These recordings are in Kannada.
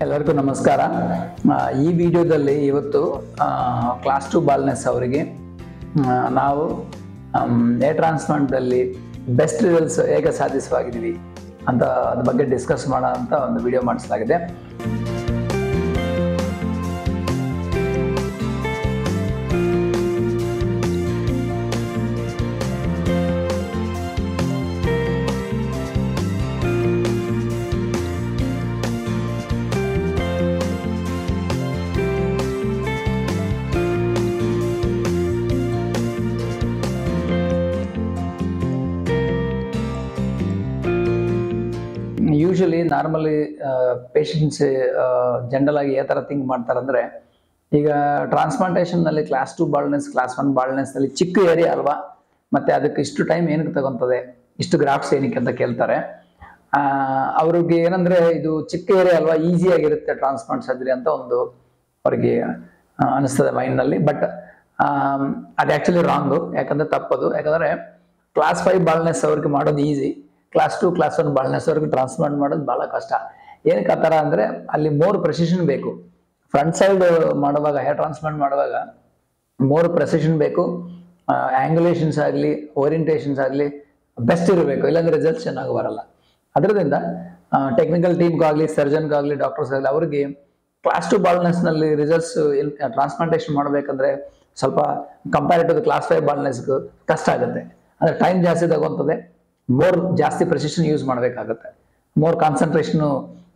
ಎಲ್ಲರಿಗೂ ನಮಸ್ಕಾರ. ಈ ವಿಡಿಯೋದಲ್ಲಿ ಇವತ್ತು ಕ್ಲಾಸ್ 2 ಬಾಲ್ನೆಸ್ ಅವರಿಗೆ ನಾವು ಹೇರ್ ಟ್ರಾನ್ಸ್ಪ್ಲಾಂಟಲ್ಲಿ ಬೆಸ್ಟ್ ರಿಸಲ್ಟ್ಸ್ ಹೇಗೆ ಸಾಧಿಸವಾಗಿದ್ದೀವಿ ಅಂತ ಅದ್ರ ಬಗ್ಗೆ ಡಿಸ್ಕಸ್ ಮಾಡೋ ಅಂತ ಒಂದು ವಿಡಿಯೋ ಮಾಡಿಸಲಾಗಿದೆ. ಯೂಶಲಿ ನಾರ್ಮಲಿ ಪೇಷಂಟ್ಸ್ ಜನರಲ್ ಆಗಿ ಯಾವ ಥರ ಥಿಂಕ್ ಮಾಡ್ತಾರೆ ಅಂದರೆ, ಈಗ ಟ್ರಾನ್ಸ್ಪ್ಲಾಂಟೇಷನ್ನಲ್ಲಿ ಕ್ಲಾಸ್ 2 ಬಾಲ್ನೆಸ್, ಕ್ಲಾಸ್ 1 ಬಾಲ್ನೆಸ್ನಲ್ಲಿ ಚಿಕ್ಕ ಏರಿಯಾ ಅಲ್ವಾ, ಮತ್ತು ಅದಕ್ಕೆ ಇಷ್ಟು ಟೈಮ್ ಏನಕ್ಕೆ ತಗೊತದೆ, ಇಷ್ಟು ಗ್ರಾಫ್ಟ್ಸ್ ಏನಕ್ಕೆ ಅಂತ ಕೇಳ್ತಾರೆ. ಅವ್ರಿಗೆ ಏನಂದರೆ ಇದು ಚಿಕ್ಕ ಏರಿಯಾ ಅಲ್ವಾ, ಈಸಿಯಾಗಿರುತ್ತೆ ಟ್ರಾನ್ಸ್ಪ್ಲಾಂಟ್ ಸರ್ಜರಿ ಅಂತ ಒಂದು ಅವ್ರಿಗೆ ಅನಿಸ್ತದೆ ಮೈಂಡ್ನಲ್ಲಿ. ಬಟ್ ಅದು ಆ್ಯಕ್ಚುಲಿ ರಾಂಗು, ಯಾಕಂದರೆ ತಪ್ಪದು. ಯಾಕಂದರೆ ಕ್ಲಾಸ್ 5 ಬಾಲ್ನೆಸ್ ಅವ್ರಿಗೆ ಮಾಡೋದು ಈಸಿ, ಕ್ಲಾಸ್ 2 ಕ್ಲಾಸ್ 1 ಬಾಲ್ನೆಸ್ ಅವ್ರಿಗೆ ಟ್ರಾನ್ಸ್ಪ್ಲಾಂಟ್ ಮಾಡೋದು ಭಾಳ ಕಷ್ಟ. ಏನಕ್ಕೆ ಆ ಥರ ಅಂದರೆ ಅಲ್ಲಿ ಮೋರ್ ಪ್ರೆಸಿಷನ್ ಬೇಕು. ಫ್ರಂಟ್ ಸೈಡ್ ಮಾಡುವಾಗ, ಹೇರ್ ಟ್ರಾನ್ಸ್ಪ್ಲಾಂಟ್ ಮಾಡುವಾಗ ಮೋರ್ ಪ್ರೆಸಿಷನ್ ಬೇಕು. ಆ್ಯಂಗುಲೇಷನ್ಸ್ ಆಗಲಿ, ಓರಿಯಂಟೇಷನ್ಸ್ ಆಗಲಿ ಬೆಸ್ಟ್ ಇರಬೇಕು, ಇಲ್ಲಾಂದರೆ ರಿಸಲ್ಟ್ಸ್ ಚೆನ್ನಾಗಿ ಬರಲ್ಲ. ಅದರಿಂದ ಟೆಕ್ನಿಕಲ್ ಟೀಮ್ಗಾಗಲಿ, ಸರ್ಜನ್ಗಾಗಲಿ, ಡಾಕ್ಟರ್ಸ್ಗಾಗಲಿ ಅವ್ರಿಗೆ ಕ್ಲಾಸ್ 2 ಬಾಲ್ನೆಸ್ನಲ್ಲಿ ರಿಸಲ್ಟ್ಸ್ ಟ್ರಾನ್ಸ್ಪ್ಲಾಂಟೇಷನ್ ಮಾಡಬೇಕಂದ್ರೆ ಸ್ವಲ್ಪ ಕಂಪೇರ್ ಟು ಕ್ಲಾಸ್ 5 ಬಾಲ್ನೆಸ್ಗೂ ಕಷ್ಟ ಆಗುತ್ತೆ. ಅಂದರೆ ಟೈಮ್ ಜಾಸ್ತಿ ತಗೊತದೆ, ಮೋರ್ ಜಾಸ್ತಿ ಪ್ರೆಸಿಷನ್ ಯೂಸ್ ಮಾಡಬೇಕಾಗತ್ತೆ, ಮೋರ್ ಕಾನ್ಸಂಟ್ರೇಷನ್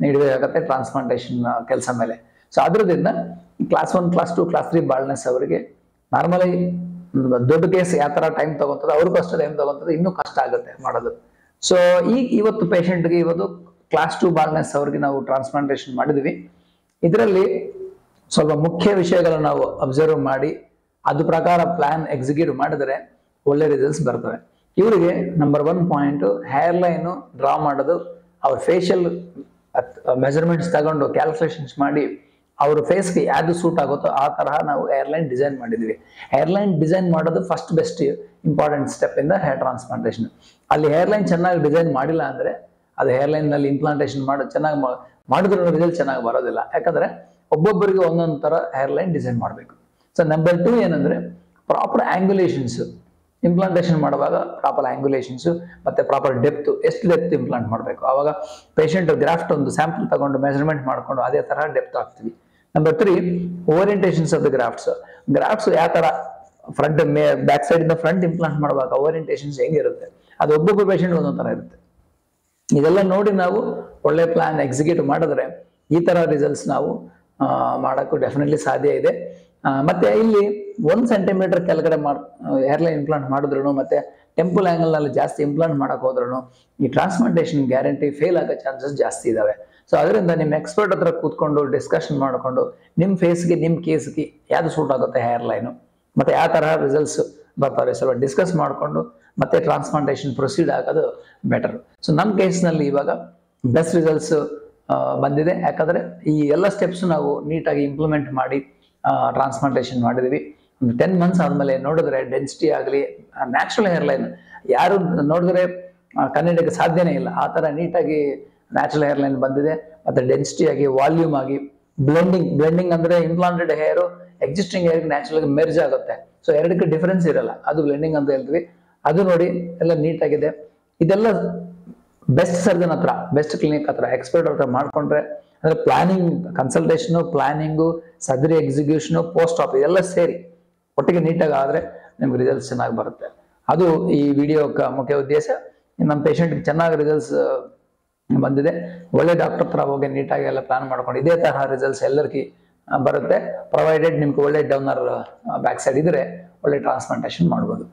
ನೀಡಬೇಕಾಗತ್ತೆ ಟ್ರಾನ್ಸ್ಪ್ಲಾಂಟೇಷನ್ ಕೆಲಸ ಮೇಲೆ. ಸೊ ಅದರಿಂದ ಕ್ಲಾಸ್ 1 ಕ್ಲಾಸ್ 2 ಕ್ಲಾಸ್ 3 ಬಾಲ್ನೆಸ್ ಅವರಿಗೆ ನಾರ್ಮಲಿ ದೊಡ್ಡ ಕೇಸ್ ಯಾವ ಥರ ಟೈಮ್ ತಗೊತದೆ, ಅವ್ರಿಗೂ ಅಷ್ಟೇ ಟೈಮ್ ತಗೊತದೆ, ಇನ್ನೂ ಕಷ್ಟ ಆಗುತ್ತೆ ಮಾಡೋದು. ಸೊ ಇವತ್ತು ಪೇಷಂಟ್ಗೆ ಇವತ್ತು ಕ್ಲಾಸ್ 2 ಬಾಲ್ನೆಸ್ ಅವ್ರಿಗೆ ನಾವು ಟ್ರಾನ್ಸ್ಪ್ಲಾಂಟೇಷನ್ ಮಾಡಿದ್ವಿ. ಇದರಲ್ಲಿ ಸ್ವಲ್ಪ ಮುಖ್ಯ ವಿಷಯಗಳನ್ನು ನಾವು ಅಬ್ಸರ್ವ್ ಮಾಡಿ ಅದ್ರ ಪ್ರಕಾರ ಪ್ಲಾನ್ ಎಕ್ಸಿಕ್ಯೂಟ್ ಮಾಡಿದರೆ ಒಳ್ಳೆ ರಿಸಲ್ಟ್ಸ್ ಬರ್ತವೆ. ಇವರಿಗೆ number 1 point, hair line draw ಮಾಡೋದು. ಅವ್ರ ಫೇಶಿಯಲ್ ಮೆಜರ್ಮೆಂಟ್ಸ್ ತಗೊಂಡು ಕ್ಯಾಲ್ಕುಲೇಷನ್ಸ್ ಮಾಡಿ ಅವ್ರ ಫೇಸ್ಗೆ ಯಾವುದು ಸೂಟ್ ಆಗುತ್ತೋ ಆ ತರಹ ನಾವು ಹೇರ್ಲೈನ್ ಡಿಸೈನ್ ಮಾಡಿದ್ವಿ. ಹೇರ್ಲೈನ್ ಡಿಸೈನ್ ಮಾಡೋದು ಫಸ್ಟ್ ಬೆಸ್ಟ್ ಇಂಪಾರ್ಟೆಂಟ್ ಸ್ಟೆಪ್ ಇಂದ ಹೇರ್ ಟ್ರಾನ್ಸ್ಪ್ಲಾಂಟೇಷನ್. ಅಲ್ಲಿ ಹೇರ್ಲೈನ್ ಚೆನ್ನಾಗಿ ಡಿಸೈನ್ ಮಾಡಿಲ್ಲ ಅಂದರೆ ಅದು ಹೇರ್ಲೈನ್ನಲ್ಲಿ ಇಂಪ್ಲಾಂಟೇಷನ್ ಮಾಡೋದು ಚೆನ್ನಾಗಿ ಮಾಡಿದ್ರೂ ರಿಸಲ್ಟ್ ಚೆನ್ನಾಗಿ ಬರೋದಿಲ್ಲ. ಯಾಕಂದರೆ ಒಬ್ಬೊಬ್ಬರಿಗೆ ಒಂದೊಂದು ಥರ ಹೇರ್ಲೈನ್ ಡಿಸೈನ್ ಮಾಡಬೇಕು. ಸೊ ನಂಬರ್ 2 ಏನಂದರೆ ಪ್ರಾಪರ್ ಆ್ಯಂಗುಲೇಷನ್ಸ್. ಇಂಪ್ಲಾಂಟೇಷನ್ ಮಾಡುವಾಗ ಪ್ರಾಪರ್ ಆ್ಯಂಗುಲೇಷನ್ಸು ಮತ್ತು ಪ್ರಾಪರ್ ಡೆಪ್ತು, ಎಷ್ಟು ಡೆಪ್ತ್ ಇಂಪ್ಲಾಂಟ್ ಮಾಡಬೇಕು. ಆವಾಗ ಪೇಷಂಟ್ ಗ್ರಾಫ್ಟ್ ಒಂದು ಸ್ಯಾಂಪಲ್ ತಗೊಂಡು ಮೆಜರ್ಮೆಂಟ್ ಮಾಡಿಕೊಂಡು ಅದೇ ಥರ ಡೆಪ್ತ್ ಆಗ್ತೀವಿ. ನಂಬರ್ 3 ಓರಿಯಂಟೇಷನ್ಸ್ ಆಫ್ ದ ಗ್ರಾಫ್ಟ್ಸ್ ಯಾವ ಥರ ಫ್ರಂಟ್ ಬ್ಯಾಕ್ ಸೈಡಿಂದ ಫ್ರಂಟ್ ಇಂಪ್ಲಾಂಟ್ ಮಾಡುವಾಗ ಓರಿಯಂಟೇಷನ್ಸ್ ಹೆಂಗಿರುತ್ತೆ, ಅದು ಒಬ್ಬೊಬ್ಬ ಪೇಷಂಟ್ ಒಂದೊಂದು ಥರ ಇರುತ್ತೆ. ಇದೆಲ್ಲ ನೋಡಿ ನಾವು ಒಳ್ಳೆ ಪ್ಲಾನ್ ಎಕ್ಸಿಕ್ಯೂಟ್ ಮಾಡಿದ್ರೆ ಈ ಥರ ರಿಸಲ್ಟ್ಸ್ ನಾವು ಮಾಡೋಕ್ಕೂ ಡೆಫಿನೆಟ್ಲಿ ಸಾಧ್ಯ ಇದೆ. ಮತ್ತೆ ಇಲ್ಲಿ 1 ಸೆಂಟಿಮೀಟರ್ ಕೆಳಗಡೆ ಹೇರ್ಲೈನ್ ಇಂಪ್ಲಾಂಟ್ ಮಾಡಿದ್ರು ಮತ್ತೆ ಟೆಂಪಲ್ ಆ್ಯಂಗಲ್ನಲ್ಲಿ ಜಾಸ್ತಿ ಇಂಪ್ಲಾಂಟ್ ಮಾಡಕ್ಕೆ ಹೋದ್ರೂ ಈ ಟ್ರಾನ್ಸ್ಪ್ಲಾಂಟೇಷನ್ ಗ್ಯಾರಂಟಿ ಫೇಲ್ ಆಗೋ ಚಾನ್ಸಸ್ ಜಾಸ್ತಿ ಇದಾವೆ. ಸೊ ಅದರಿಂದ ನಿಮ್ಮ ಎಕ್ಸ್ಪರ್ಟ್ ಹತ್ರ ಕೂತ್ಕೊಂಡು ಡಿಸ್ಕಷನ್ ಮಾಡಿಕೊಂಡು ನಿಮ್ಮ ಫೇಸ್ಗೆ, ನಿಮ್ಮ ಕೇಸ್ಗೆ ಯಾವುದು ಸೂಟ್ ಆಗುತ್ತೆ ಹೇರ್ಲೈನು ಮತ್ತು ಯಾವ ಥರ ರಿಸಲ್ಟ್ಸ್ ಬರ್ತಾರೆ ಸ್ವಲ್ಪ ಡಿಸ್ಕಸ್ ಮಾಡಿಕೊಂಡು ಮತ್ತೆ ಟ್ರಾನ್ಸ್ಪ್ಲಾಂಟೇಷನ್ ಪ್ರೊಸೀಡ್ ಆಗೋದು ಬೆಟರ್. ಸೊ ನಮ್ಮ ಕೇಸ್ನಲ್ಲಿ ಇವಾಗ ಬೆಸ್ಟ್ ರಿಸಲ್ಟ್ಸ್ ಬಂದಿದೆ. ಯಾಕಂದರೆ ಈ ಎಲ್ಲ ಸ್ಟೆಪ್ಸ್ ನಾವು ನೀಟಾಗಿ ಇಂಪ್ಲಿಮೆಂಟ್ ಮಾಡಿ ಟ್ರಾನ್ಸ್ಪ್ಲಾಂಟೇಷನ್ ಮಾಡಿದ್ವಿ. ಒಂದು 10 ಮಂತ್ಸ್ ಆದಮೇಲೆ ನೋಡಿದ್ರೆ ಡೆನ್ಸಿಟಿ ಆಗಲಿ, ನ್ಯಾಚುರಲ್ ಹೇರ್ಲೈನ್ ಯಾರು ನೋಡಿದ್ರೆ ಕನ್ನಡಕ್ಕೆ ಸಾಧ್ಯನೇ ಇಲ್ಲ, ಆ ಥರ ನೀಟಾಗಿ ನ್ಯಾಚುರಲ್ ಹೇರ್ಲೈನ್ ಬಂದಿದೆ. ಮತ್ತು ಡೆನ್ಸಿಟಿ ಆಗಿ, ವಾಲ್ಯೂಮ್ ಆಗಿ, ಬ್ಲೆಂಡಿಂಗ್ ಅಂದರೆ ಇಂಪ್ಲಾಂಟೆಡ್ ಹೇರು ಎಕ್ಸಿಸ್ಟಿಂಗ್ ಹೇರ್ಗೆ ನ್ಯಾಚುರಲ್ ಮೆರ್ಜ್ ಆಗುತ್ತೆ. ಸೊ ಎರಡಕ್ಕೆ ಡಿಫರೆನ್ಸ್ ಇರಲ್ಲ, ಅದು ಬ್ಲೆಂಡಿಂಗ್ ಅಂತ ಹೇಳ್ತೀವಿ. ಅದು ನೋಡಿ ಎಲ್ಲ ನೀಟಾಗಿದೆ. ಇದೆಲ್ಲ ಬೆಸ್ಟ್ ಸರ್ಜನ್ ಹತ್ರ, ಬೆಸ್ಟ್ ಕ್ಲಿನಿಕ್ ಹತ್ರ, ಎಕ್ಸ್ಪರ್ಟ್ ಹತ್ರ ಮಾಡಿಕೊಂಡ್ರೆ ಅಂದರೆ planning, consultation, planning, surgery execution, post op ಇದೆಲ್ಲ ಸೇರಿ ಒಟ್ಟಿಗೆ ನೀಟಾಗಿ ಆದರೆ ನಿಮ್ಗೆ ರಿಸಲ್ಟ್ಸ್ ಚೆನ್ನಾಗಿ ಬರುತ್ತೆ. ಅದು ಈ ವಿಡಿಯೋಕ್ಕೆ ಮುಖ್ಯ ಉದ್ದೇಶ. ನಮ್ಮ ಪೇಷಂಟ್ಗೆ ಚೆನ್ನಾಗಿ ರಿಸಲ್ಟ್ಸ್ ಬಂದಿದೆ. ಒಳ್ಳೆ ಡಾಕ್ಟರ್ ಹತ್ರ ಹೋಗಿ ನೀಟಾಗಿ ಎಲ್ಲ ಪ್ಲಾನ್ ಮಾಡ್ಕೊಂಡು ಇದೇ ತರಹ ರಿಸಲ್ಟ್ಸ್ ಎಲ್ಲರಿಗೂ ಬರುತ್ತೆ. ಪ್ರೊವೈಡೆಡ್ ನಿಮ್ಗೆ ಒಳ್ಳೆ ಡೋನರ್ ಬ್ಯಾಕ್ ಸೈಡ್ ಇದ್ರೆ ಒಳ್ಳೆ ಟ್ರಾನ್ಸ್ಪ್ಲಾಂಟೇಷನ್ ಮಾಡ್ಬೋದು.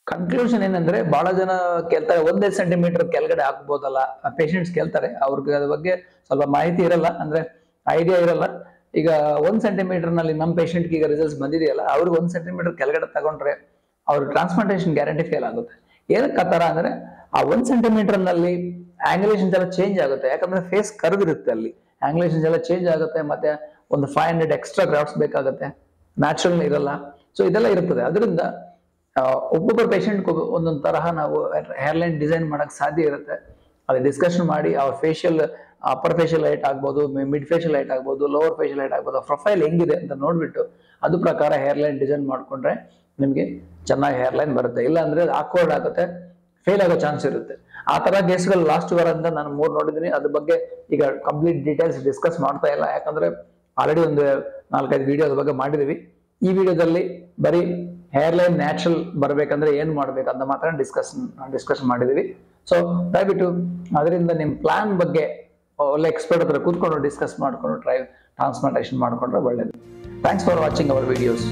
ಕನ್ಕ್ಲೂಷನ್ ಏನಂದ್ರೆ, ಬಹಳ ಜನ ಕೇಳ್ತಾರೆ 1 ಸೆಂಟಿಮೀಟರ್ ಕೆಳಗಡೆ ಹಾಕ್ಬೋದಲ್ಲ, ಪೇಷಂಟ್ಸ್ ಕೇಳ್ತಾರೆ. ಅವ್ರಿಗೆ ಅದ್ರ ಬಗ್ಗೆ ಸ್ವಲ್ಪ ಮಾಹಿತಿ ಇರಲ್ಲ, ಅಂದ್ರೆ ಐಡಿಯಾ ಇರಲ್ಲ. ಈಗ 1 ಸೆಂಟಿಮೀಟರ್ನಲ್ಲಿ ನಮ್ಮ ಪೇಷಂಟ್ಗೆ ಈಗ ರಿಸಲ್ಟ್ಸ್ ಬಂದಿದೆಯಲ್ಲ, ಅವ್ರಿಗೆ 1 ಸೆಂಟಿಮೀಟರ್ ಕೆಳಗಡೆ ತಗೊಂಡ್ರೆ ಅವ್ರ ಟ್ರಾನ್ಸ್ಪ್ಲಾಂಟೇಷನ್ ಗ್ಯಾರಂಟಿ ಫೇಲ್ ಆಗುತ್ತೆ. ಏನಕ್ಕೆ ಆ ಥರ ಅಂದರೆ, ಆ 1 ಸೆಂಟಿಮೀಟರ್ನಲ್ಲಿ ಆಂಗ್ಯುಲೇಷನ್ಸ್ ಎಲ್ಲ ಚೇಂಜ್ ಆಗುತ್ತೆ. ಯಾಕಂದ್ರೆ ಫೇಸ್ ಕರ್ವ್ ಇರುತ್ತೆ, ಅಲ್ಲಿ ಆಂಗ್ಯುಲೇಷನ್ಸ್ ಎಲ್ಲ ಚೇಂಜ್ ಆಗುತ್ತೆ. ಮತ್ತೆ ಒಂದು 500 ಎಕ್ಸ್ಟ್ರಾ ಗ್ರಾಫ್ಟ್ಸ್ ಬೇಕಾಗುತ್ತೆ, ನ್ಯಾಚುರಲ್ ಇರಲ್ಲ. ಸೊ ಇದೆಲ್ಲ ಇರ್ತದೆ. ಅದರಿಂದ ಒಬ್ಬೊಬ್ಬರು ಪೇಷಂಟ್ಗೂ ಒಂದೊಂದು ತರಹ ನಾವು ಹೇರ್ಲೈನ್ ಡಿಸೈನ್ ಮಾಡಕ್ಕೆ ಸಾಧ್ಯ ಇರುತ್ತೆ. ಅಲ್ಲಿ ಡಿಸ್ಕಷನ್ ಮಾಡಿ ಅವ್ರ ಫೇಶಿಯಲ್ ಅಪ್ಪರ್ ಫೇಶಿಯಲ್ ಹೈಟ್ ಆಗ್ಬೋದು, ಮಿಡ್ ಫೇಶಿಯಲ್ ಹೈಟ್ ಆಗ್ಬೋದು, ಲೋವರ್ ಫೇಶಿಯಲ್ ಹೈಟ್ ಆಗ್ಬೋದು, ಪ್ರೊಫೈಲ್ ಹೆಂಗಿದೆ ಅಂತ ನೋಡ್ಬಿಟ್ಟು ಅದು ಪ್ರಕಾರ ಹೇರ್ ಲೈನ್ ಡಿಸೈನ್ ಮಾಡ್ಕೊಂಡ್ರೆ ನಿಮಗೆ ಚೆನ್ನಾಗಿ ಹೇರ್ ಲೈನ್ ಬರುತ್ತೆ. ಇಲ್ಲ ಅಂದ್ರೆ ಆಕ್ವರ್ಡ್ ಆಗುತ್ತೆ, ಫೇಲ್ ಆಗೋ ಚಾನ್ಸ್ ಇರುತ್ತೆ. ಆ ತರ ಕೇಸ್ಗಳು ಲಾಸ್ಟ್ ವಾರದಿಂದ ನಾನು 3 ನೋಡಿದ್ದೀನಿ. ಅದ್ರ ಬಗ್ಗೆ ಈಗ ಕಂಪ್ಲೀಟ್ ಡೀಟೇಲ್ಸ್ ಡಿಸ್ಕಸ್ ಮಾಡ್ತಾ ಇಲ್ಲ, ಯಾಕಂದ್ರೆ ಆಲ್ರೆಡಿ ಒಂದು 4-5 ವಿಡಿಯೋ ಅದ್ರ ಬಗ್ಗೆ ಮಾಡಿದೀವಿ. ಈ ವಿಡಿಯೋದಲ್ಲಿ ಬರೀ ಹೇರ್ ಲೈನ್ ನ್ಯಾಚುರಲ್ ಬರ್ಬೇಕಂದ್ರೆ ಏನ್ ಮಾಡ್ಬೇಕು ಅಂತ ಮಾತ್ರ ಡಿಸ್ಕಸ್ ಮಾಡಿದೀವಿ. ಸೊ ದಯವಿಟ್ಟು ಅದರಿಂದ ನಿಮ್ ಪ್ಲಾನ್ ಬಗ್ಗೆ ಒಳ್ಳೆ ಎಕ್ಸ್ಪರ್ಟ್ ಹತ್ರ ಕೂತ್ಕೊಂಡು ಡಿಸ್ಕಸ್ ಮಾಡ್ಕೊಂಡು ಟ್ರಾನ್ಸ್ಪ್ಲಾಂಟೇಷನ್ ಮಾಡ್ಕೊಂಡ್ರೆ ಒಳ್ಳೇದು. Thanks for watching our videos.